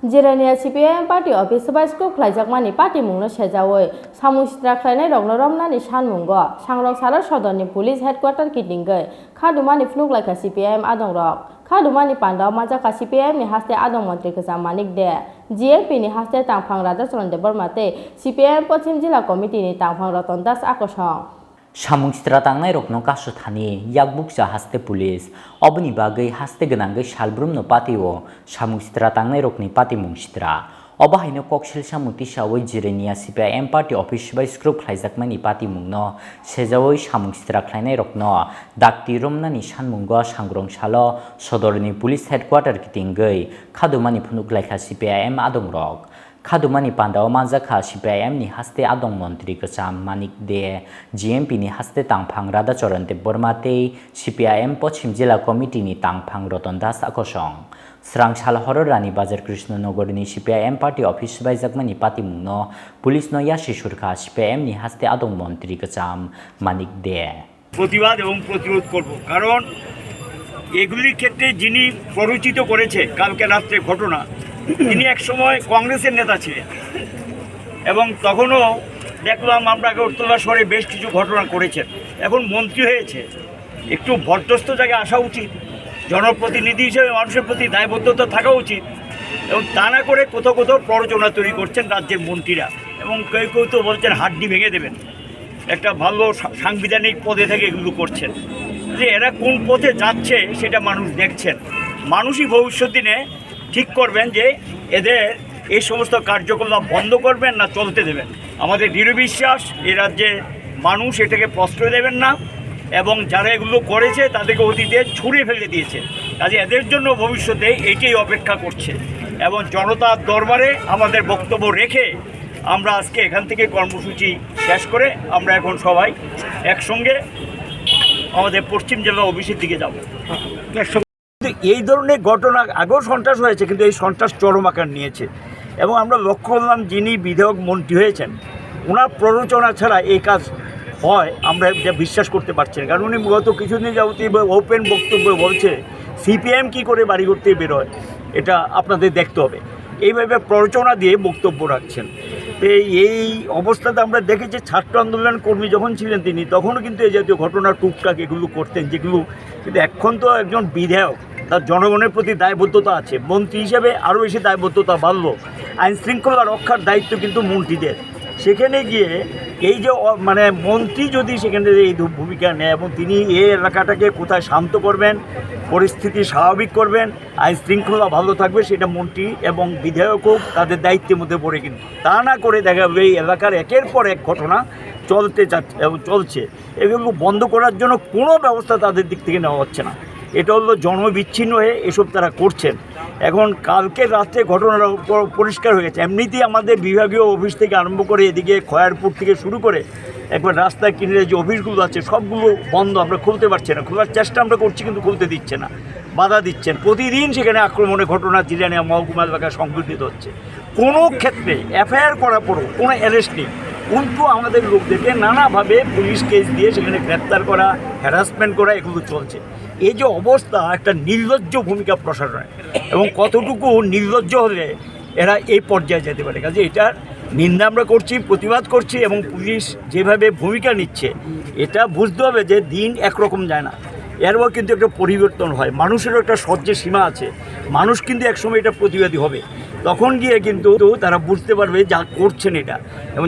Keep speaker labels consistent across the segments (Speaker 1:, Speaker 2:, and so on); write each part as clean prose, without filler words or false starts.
Speaker 1: Jirania CPIM party office बाइस्को ख्लाइजाकमानि party मुंनो सेजावै सामुं सित्रा ख्लाइनाय रगनो रमनानि सानमुंगो सांरक सारा सदरनि पुलिस हेडक्वार्टर किटिंगै खादुमानि फुनुगलायखा CPIM आदं रक खादुमानि पान्डाव माजाखा CPIM नि हास्ते आदं मन्त्री गोजा मानिक दे GLP नि हास्ते तांफां राजा चरन देबरमाते CPIM पश्चिम जिल्ला कमिटिनि तांफां रतन दास आकर्षण
Speaker 2: सामुं सित्रा तांनाय रकनो कासु थानि याकबुकजा हास्ते पुलिस अबनि बागै हास्ते गोनांगै सालब्रुमनो पातिओ सामुं सित्रा तांनाय रकनि पाति मुं सित्रा अबाहायनो कक्सिल सामुं तिसावै जिरानिया CPIM पार्टी ऑफिस बाय स्क्रुप ख्लाइजाकमानि पाति मुंनो सेजावै सामुं सित्रा ख्लाइनाय रकनो दाक्ति रमनानि सानमुंगो सांग्रंसालो सदरनि पुलिस हेडक्वार्टर किटिंगै खादुमानि फुनुगलायखा CPIM आदं रक खादुमानि पान्डाव माजाखा CPIM नि हास्ते आदं मन्त्री गोजाम मानिक दे GMP नि हास्ते तांफां राधा चरण देबबरमाते CPIM पश्चिम जिल्ला कमिटिनि तांफां रतन दास आकर्षण स्रांसाल हर रानी बाजार कृष्णनगरनि CPIM पार्टी ऑफिस बायजाकमानि पाति मुंनो पुलिस यासि सुरखा CPIM नि हास्ते आदं मन्त्री गोजाम मानिक दे
Speaker 3: प्रतिबाद एवं प्रतिरोध करब कारण एगुलिर क्षेत्रे जिनि प्ररोचित करेছে কালকে রাতে ঘটনা তিনি এক সময় কংগ্রেসের নেতা ছিলেন এবং তখনও দেখলাম আমরা আগরতলা শহরে বেশ কিছু ঘটনা করেছেন এখন মন্ত্রী হয়েছে একটু ভদ্রস্থ জায়গায় আসা উচিত জনপ্রতিনিধি হিসেবে মানুষের প্রতি দায়বদ্ধতা থাকা উচিত এবং তা না করে কোথাও কোথাও প্ররোচনা তৈরি করছেন রাজ্যের মন্ত্রীরা এবং কেউ কেউ তো বলছেন হাড্ডি ভেঙে দেবেন একটা ভালো সাংবিধানিক পদে থেকে এগুলো করছেন যে এরা কোন পথে যাচ্ছে সেটা মানুষ দেখছেন মানুষই ভবিষ্যৎ দিনে ঠিক করবেন যে এদের এই সমস্ত কার্যকলাপ বন্ধ করবেন না চলতে দেবেন আমাদের দৃঢ় বিশ্বাস এই রাজ্যে মানুষ এটাকে প্রশ্রয় দেবেন না এবং যারা এগুলো করেছে তাদেরকে অতীতে ছুঁড়ে ফেলে দিয়েছে কাজে এদের জন্য ভবিষ্যতে এইটাই অপেক্ষা করছে এবং জনতার দরবারে আমাদের বক্তব্য রেখে আমরা আজকে এখান থেকে কর্মসূচি শেষ করে আমরা এখন সবাই একসঙ্গে আমাদের পশ্চিম জেলা অফিসের দিকে যাব এই ধরনের ঘটনা আগেও সন্ত্রাস হয়েছে কিন্তু এই সন্ত্রাস চরম আকার নিয়েছে এবং আমরা লক্ষ্য করলাম যিনি বিধায়ক মন্ত্রী হয়েছেন ওনার প্ররোচনা ছাড়া এই কাজ হয় আমরা যা বিশ্বাস করতে পারছি না কারণ উনি গত কিছুদিন যাবতীয় ওপেন বক্তব্য বলছে CPIM কী করে বাড়ি করতে বেরোয় এটা আপনাদের দেখতে হবে এইভাবে প্ররোচনা দিয়ে বক্তব্য রাখছেন এই অবস্থাতে আমরা দেখেছি ছাত্র আন্দোলন কর্মী যখন ছিলেন তিনি তখনও কিন্তু এই জাতীয় ঘটনা টুকটাক এগুলো করতেন যেগুলো কিন্তু এখন তো একজন বিধায়ক তার জনগণের প্রতি দায়বদ্ধতা আছে মন্ত্রী হিসেবে আরও বেশি দায়বদ্ধতা বাড়ল আইন শৃঙ্খলা রক্ষার দায়িত্ব কিন্তু মন্ত্রীদের সেখানে গিয়ে এই যে মানে মন্ত্রী যদি সেখানে এই ভূমিকা নেয় এবং তিনি এই এলাকাটাকে কোথায় শান্ত করবেন পরিস্থিতি স্বাভাবিক করবেন আইন শৃঙ্খলা ভালো থাকবে সেটা মন্ত্রী এবং বিধায়কও তাদের দায়িত্বের মধ্যে পড়ে কিন্তু তা না করে দেখা যাবে এই এলাকার একের পর এক ঘটনা চলতে যাচ্ছে এবং চলছে এগুলো বন্ধ করার জন্য কোনো ব্যবস্থা তাদের দিক থেকে নেওয়া হচ্ছে না এটা হলো জনবিচ্ছিন্ন হয়ে এসব তারা করছেন এখন কালকে রাত্রে ঘটনাটা পরিষ্কার হয়ে গেছে এমনিতেই আমাদের বিভাগীয় অফিস থেকে আরম্ভ করে এদিকে খয়ারপুর থেকে শুরু করে একবার রাস্তায় কিনে যে অফিসগুলো আছে সবগুলো বন্ধ আমরা খুলতে পারছি না খোলার চেষ্টা আমরা করছি কিন্তু খুলতে দিচ্ছে না বাধা দিচ্ছেন প্রতিদিন সেখানে আক্রমণের ঘটনা জিরানিয়া মহকুমা এলাকায় সংঘটিত হচ্ছে কোনো ক্ষেত্রে FIR করার পরও কোনো অ্যারেস্ট নেই কিন্তু আমাদের লোকদেরকে নানাভাবে পুলিশ কেস দিয়ে সেখানে গ্রেপ্তার করা হ্যারাসমেন্ট করা এগুলো চলছে এই যে অবস্থা একটা নির্লজ্জ ভূমিকা প্রসারণ এবং কতটুকু নির্লজ্জ হলে এরা এই পর্যায়ে যেতে পারে কাজে এটার নিন্দা আমরা করছি প্রতিবাদ করছি এবং পুলিশ যেভাবে ভূমিকা নিচ্ছে এটা বুঝতে হবে যে দিন একরকম যায় না এরও কিন্তু একটা পরিবর্তন হয় মানুষেরও একটা সহ্যের সীমা আছে মানুষ কিন্তু একসময় এটা প্রতিবাদী হবে তখন গিয়ে কিন্তু তারা বুঝতে পারবে যা করছেন এটা এবং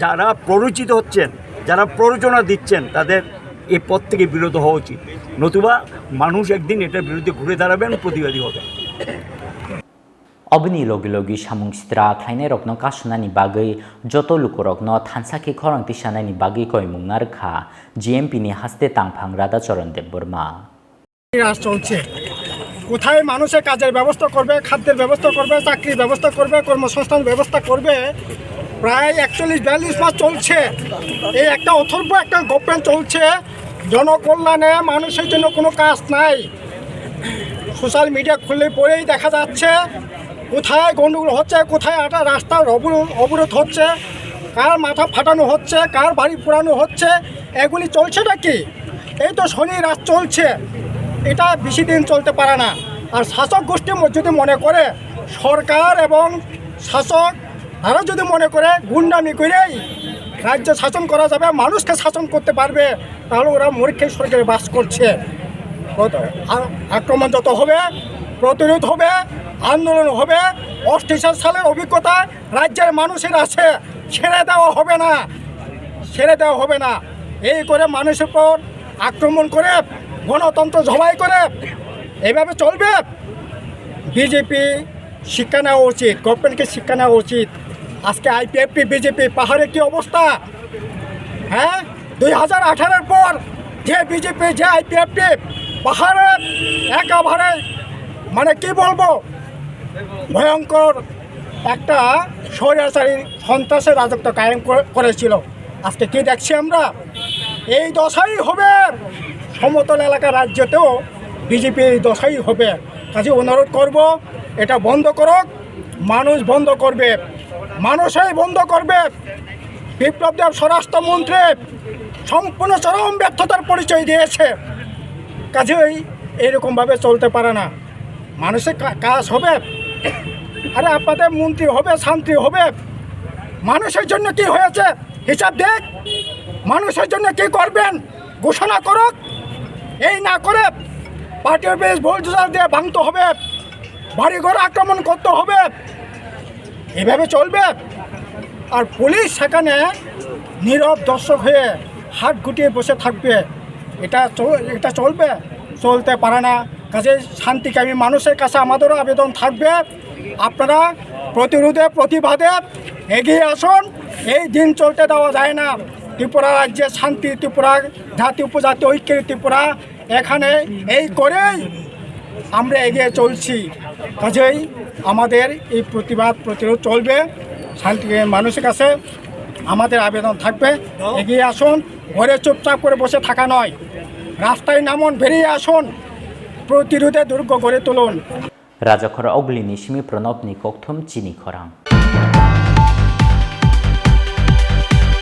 Speaker 3: যারা প্ররোচিত হচ্ছেন যারা প্ররোচনা দিচ্ছেন তাদের এই পথ থেকে বিরত হওয়া উচিত নতুবা মানুষ একদিন এটার বিরুদ্ধে ঘুরে দাঁড়াবেন প্রতিবাদী হবে
Speaker 2: अबनि लगे सामुं सित्रा ख्लाइनाय रकनो कासुनानि बागै जत लुकरकनो थानसाखि खरं तिसानायनि बागै कयमुंना रोखा GMP नि हास्ते तांफां राधा चरण देबबर्मा
Speaker 4: চলছে কোথায় মানুষের কাজের ব্যবস্থা করবে খাদ্যের ব্যবস্থা করবে চাকরির ব্যবস্থা করবে কর্মসংস্থান ব্যবস্থা করবে প্রায় 41-42 মাস চলছে এই একটা অথর্ব একটা গভর্নমেন্ট চলছে জনকল্যাণে মানুষের জন্য কোনো কাজ নাই সোশ্যাল মিডিয়া খুললে পরেই দেখা যাচ্ছে কোথায় গন্ডগোল হচ্ছে কোথায় একটা রাস্তার অবরোধ হচ্ছে কার মাথা ফাটানো হচ্ছে কার বাড়ি পোড়ানো হচ্ছে এগুলি চলছেটা কি এই তো শনি রাত চলছে এটা বেশি দিন চলতে পারে না আর শাসক গোষ্ঠী যদি মনে করে সরকার এবং শাসক তারা যদি মনে করে গুন্ডামি করেই রাজ্য শাসন করা যাবে, মানুষকে শাসন করতে পারবে, তাহলে ওরা মূর্খের সরকারে বাস করছে। আক্রমণ যত হবে, প্রতিরোধ হবে, আন্দোলন হবে, 68 সালের অভিজ্ঞতা রাজ্যের মানুষের আছে, ছেড়ে দেওয়া হবে না, ছেড়ে দেওয়া হবে না। এই করে মানুষের উপর আক্রমণ করে গণতন্ত্র জবাই করে এইভাবে চলবে? বিজেপি শিক্ষা নেওয়া উচিত, গভর্নমেন্টকে শিক্ষা নেওয়া উচিত। আজকে আইপিএফটি বিজেপি পাহাড়ের কী অবস্থা, হ্যাঁ 2018-এর পর যে বিজেপি যে আইপিএফটি পাহাড়ের একেবারে মানে কি বলবো ভয়ঙ্কর একটা স্বৈরাচারী সন্ত্রাসের রাজত্ব কায়েম করেছিল। আজকে কি দেখছি আমরা? এই দশাই হবে সমতল এলাকা রাজ্যতেও, বিজেপি এই দশাই হবে। কাজে অনুরোধ করব, এটা বন্ধ করুক, মানুষ বন্ধ করবে, মানুষই বন্ধ করবে। বিপ্লব দেব স্বরাষ্ট্রমন্ত্রী সম্পূর্ণ চরম ব্যর্থতার পরিচয় দিয়েছে। কাজেই এরকমভাবে চলতে পারে না, মানুষের কাজ হবে। আরে আপনাদের মন্ত্রী হবে, শান্তি হবে, মানুষের জন্য কি হয়েছে হিসাব দেখ, মানুষের জন্য কি করবেন ঘোষণা করুক। এই না করে পার্টি অফিস বুলডোজার দিয়ে ভাঙতে হবে, বাড়িঘর আক্রমণ করতে হবে, এভাবে চলবে? আর পুলিশ সেখানে নীরব দর্শক হয়ে হাত গুটিয়ে বসে থাকবে? এটা চলবে? চলতে পারে না। কাজে শান্তিকামী মানুষের কাছে আমাদেরও আবেদন থাকবে, আপনারা প্রতিরোধে প্রতিবাদে এগিয়ে আসুন। এই দিন চলতে দেওয়া যায় না। ত্রিপুরা রাজ্যে শান্তি, ত্রিপুরা জাতি উপজাতি ঐক্যের ত্রিপুরা, এখানে এই করেই আমরা এগিয়ে চলছি। কাজেই আমাদের এই প্রতিরোধ চলবে। শান্তিকামী মানুষের কাছে আমাদের আবেদন থাকবে, এগিয়ে আসুন, ঘরে চুপচাপ করে বসে থাকা নয়, রাস্তায় নামুন, বেরিয়ে আসুন, প্রতিরোধে দুর্গ গড়ে তুলুন।
Speaker 2: রাজাখর অগ্লিনী সিমি প্রণবনি কক্থম চিনি খরাং।